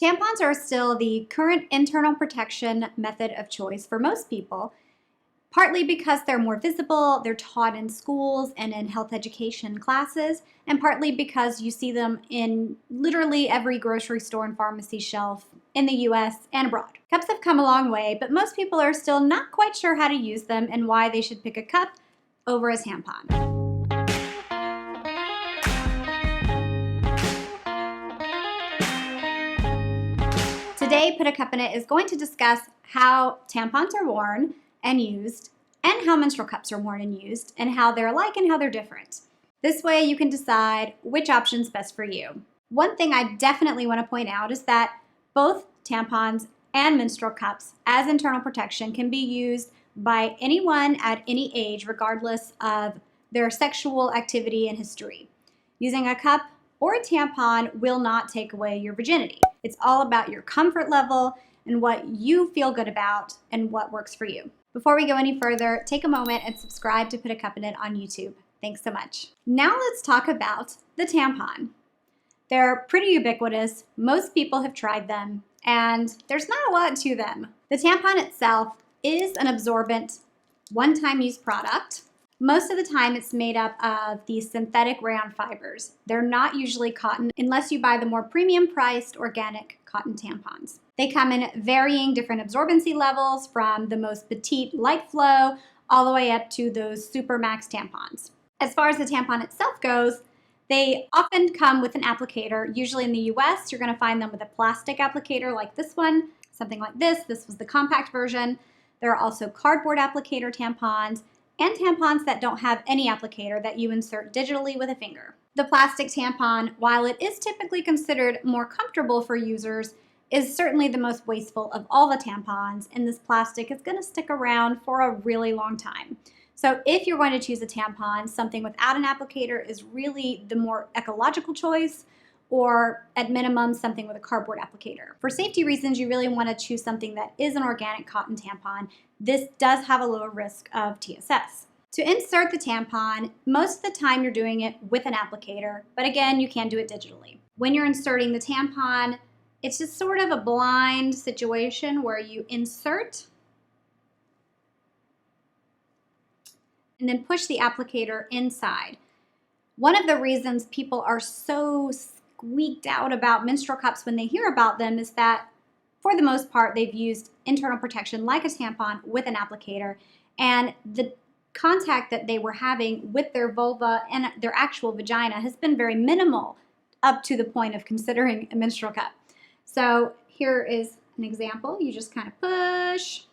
Tampons are still the current internal protection method of choice for most people, partly because they're more visible, they're taught in schools and in health education classes, and partly because you see them in literally every grocery store and pharmacy shelf in the US and abroad. Cups have come a long way, but most people are still not quite sure how to use them and why they should pick a cup over a tampon. Today, Put a Cup in It is going to discuss how tampons are worn and used, and how menstrual cups are worn and used, and how they're alike and how they're different. This way you can decide which option's best for you. One thing I definitely want to point out is that both tampons and menstrual cups as internal protection can be used by anyone at any age, regardless of their sexual activity and history. Using a cup or a tampon will not take away your virginity. It's all about your comfort level and what you feel good about and what works for you. Before we go any further, take a moment and subscribe to Put a Cup in It on YouTube. Thanks so much. Now let's talk about the tampon. They're pretty ubiquitous. Most people have tried them, and there's not a lot to them. The tampon itself is an absorbent, one-time use product. Most of the time it's made up of these synthetic rayon fibers. They're not usually cotton unless you buy the more premium priced organic cotton tampons. They come in varying different absorbency levels, from the most petite light flow all the way up to those super max tampons. As far as the tampon itself goes, they often come with an applicator. Usually in the US, you're gonna find them with a plastic applicator like this one, something like this. This was the compact version. There are also cardboard applicator tampons, and tampons that don't have any applicator that you insert digitally with a finger. The plastic tampon, while it is typically considered more comfortable for users, is certainly the most wasteful of all the tampons, and this plastic is going to stick around for a really long time. So if you're going to choose a tampon, something without an applicator is really the more ecological choice, or at minimum, something with a cardboard applicator. For safety reasons, you really want to choose something that is an organic cotton tampon. This does have a lower risk of TSS. To insert the tampon, most of the time you're doing it with an applicator, but again, you can do it digitally. When you're inserting the tampon, it's just sort of a blind situation where you insert and then push the applicator inside. One of the reasons people are so squeaked out about menstrual cups when they hear about them is that, for the most part, they've used internal protection like a tampon with an applicator, and the contact that they were having with their vulva and their actual vagina has been very minimal up to the point of considering a menstrual cup. So here is an example. You just kind of push.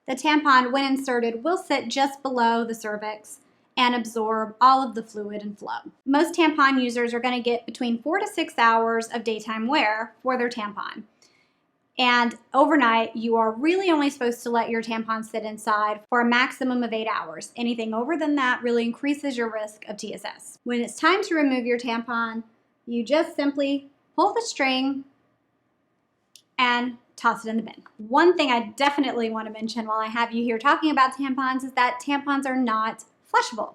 The tampon, when inserted, will sit just below the cervix and absorb all of the fluid and flow. Most tampon users are going to get between 4 to 6 hours of daytime wear for their tampon. And overnight, you are really only supposed to let your tampon sit inside for a maximum of 8 hours. Anything over than that really increases your risk of TSS. When it's time to remove your tampon, you just simply pull the string and toss it in the bin. One thing I definitely want to mention while I have you here talking about tampons is that tampons are not flushable.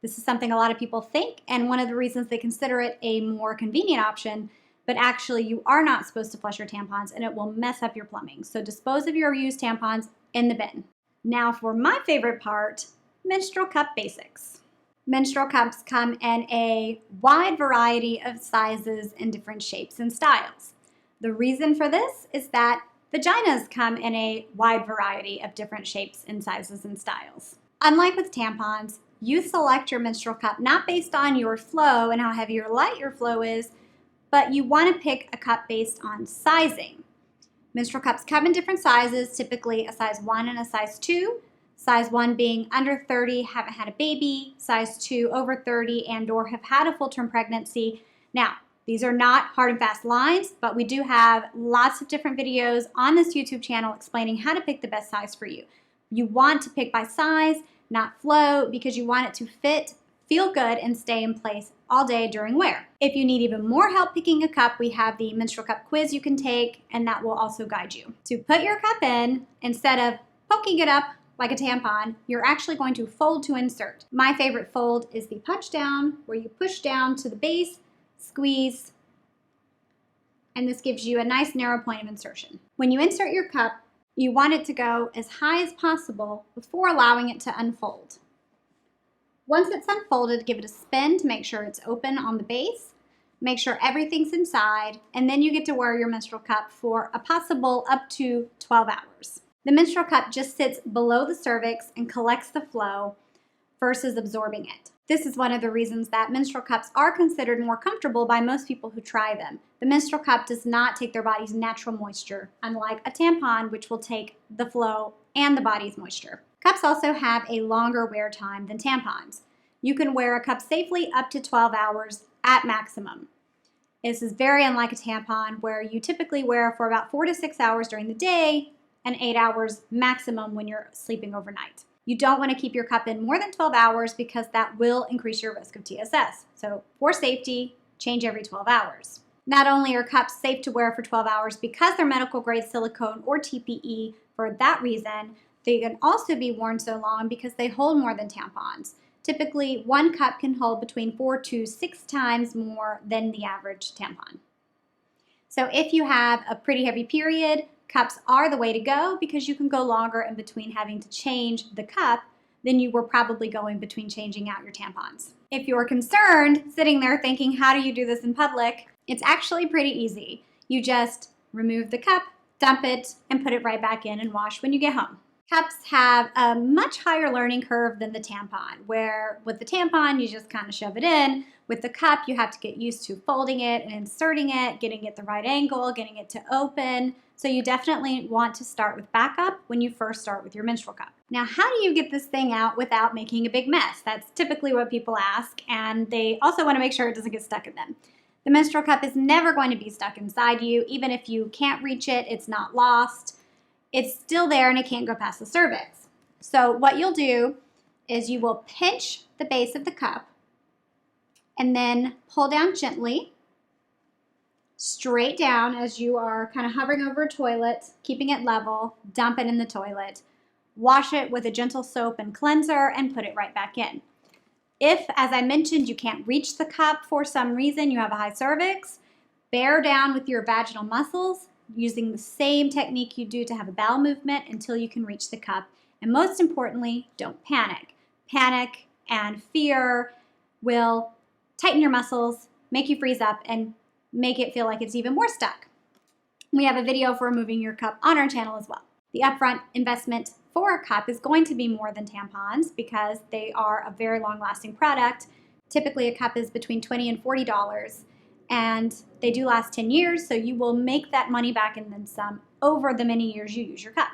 This is something a lot of people think, and one of the reasons they consider it a more convenient option, but actually you are not supposed to flush your tampons and it will mess up your plumbing. So dispose of your used tampons in the bin. Now for my favorite part, menstrual cup basics. Menstrual cups come in a wide variety of sizes and different shapes and styles. The reason for this is that vaginas come in a wide variety of different shapes and sizes and styles. Unlike with tampons, you select your menstrual cup not based on your flow and how heavy or light your flow is, but you want to pick a cup based on sizing. Menstrual cups come in different sizes, typically a size 1 and a size 2. Size 1 being under 30, haven't had a baby. Size 2, over 30 and or have had a full-term pregnancy. Now, these are not hard and fast lines, but we do have lots of different videos on this YouTube channel explaining how to pick the best size for you. You want to pick by size, not flow, because you want it to fit, feel good, and stay in place all day during wear. If you need even more help picking a cup, we have the menstrual cup quiz you can take, and that will also guide you. To put your cup in, instead of poking it up like a tampon, you're actually going to fold to insert. My favorite fold is the punch down, where you push down to the base, squeeze, and this gives you a nice narrow point of insertion. When you insert your cup, you want it to go as high as possible before allowing it to unfold. Once it's unfolded, give it a spin to make sure it's open on the base. Make sure everything's inside, and then you get to wear your menstrual cup for a possible up to 12 hours. The menstrual cup just sits below the cervix and collects the flow versus absorbing it. This is one of the reasons that menstrual cups are considered more comfortable by most people who try them. The menstrual cup does not take their body's natural moisture, unlike a tampon, which will take the flow and the body's moisture. Cups also have a longer wear time than tampons. You can wear a cup safely up to 12 hours at maximum. This is very unlike a tampon, where you typically wear for about 4 to 6 hours during the day and 8 hours maximum when you're sleeping overnight. You don't want to keep your cup in more than 12 hours because that will increase your risk of TSS. So for safety, change every 12 hours. Not only are cups safe to wear for 12 hours because they're medical grade silicone or TPE for that reason, they can also be worn so long because they hold more than tampons. Typically, one cup can hold between 4 to 6 times more than the average tampon. So if you have a pretty heavy period, cups are the way to go because you can go longer in between having to change the cup than you were probably going between changing out your tampons. If you're concerned, sitting there thinking, how do you do this in public? It's actually pretty easy. You just remove the cup, dump it, and put it right back in and wash when you get home. Cups have a much higher learning curve than the tampon, where with the tampon, you just kind of shove it in. With the cup, you have to get used to folding it and inserting it, getting it the right angle, getting it to open. So you definitely want to start with backup when you first start with your menstrual cup. Now, how do you get this thing out without making a big mess? That's typically what people ask, and they also want to make sure it doesn't get stuck in them. The menstrual cup is never going to be stuck inside you. Even if you can't reach it, it's not lost. It's still there and it can't go past the cervix. So what you'll do is you will pinch the base of the cup and then pull down gently, straight down as you are kind of hovering over a toilet, keeping it level, dump it in the toilet, wash it with a gentle soap and cleanser, and put it right back in. If, as I mentioned, you can't reach the cup for some reason, you have a high cervix, bear down with your vaginal muscles, using the same technique you do to have a bowel movement until you can reach the cup. And most importantly, don't panic. Panic and fear will tighten your muscles, make you freeze up, and make it feel like it's even more stuck. We have a video for removing your cup on our channel as well. The upfront investment for a cup is going to be more than tampons because they are a very long-lasting product. Typically, a cup is between $20 and $40. And they do last 10 years, so you will make that money back and then some over the many years you use your cup.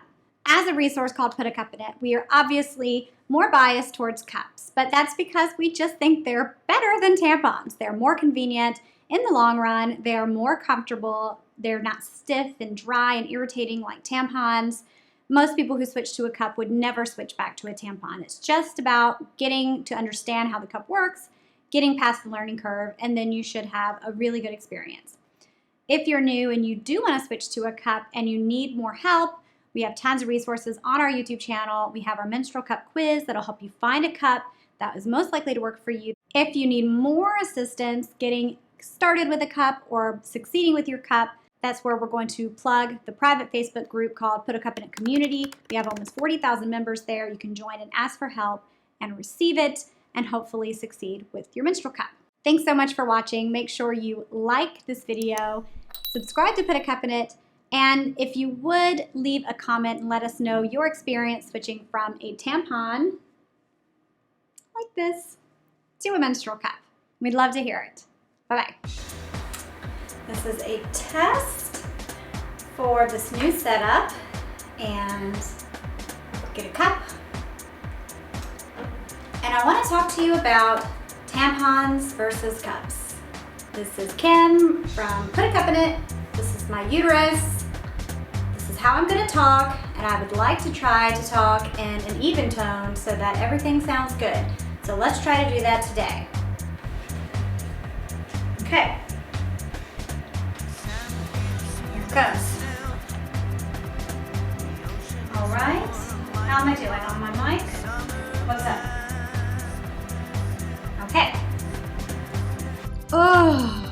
As a resource called Put a Cup in It, we are obviously more biased towards cups, but that's because we just think they're better than tampons. They're more convenient in the long run, they're more comfortable, they're not stiff and dry and irritating like tampons. Most people who switch to a cup would never switch back to a tampon. It's just about getting to understand how the cup works, getting past the learning curve, and then you should have a really good experience. If you're new and you do want to switch to a cup and you need more help, we have tons of resources on our YouTube channel. We have our menstrual cup quiz that'll help you find a cup that is most likely to work for you. If you need more assistance getting started with a cup or succeeding with your cup, that's where we're going to plug the private Facebook group called Put a Cup in It Community. We have almost 40,000 members there. You can join and ask for help and receive it, and hopefully succeed with your menstrual cup. Thanks so much for watching. Make sure you like this video, subscribe to Put a Cup in It, and if you would, leave a comment and let us know your experience switching from a tampon, like this, to a menstrual cup. We'd love to hear it. Bye-bye. This is a test for this new setup, and get a cup. And I want to talk to you about tampons versus cups. This is Kim from Put a Cup in It. This is my uterus. This is how I'm going to talk, and I would like to try to talk in an even tone so that everything sounds good. So let's try to do that today. Okay. Here it goes. All right. How am I doing on my mic? What's up? Okay. Oh.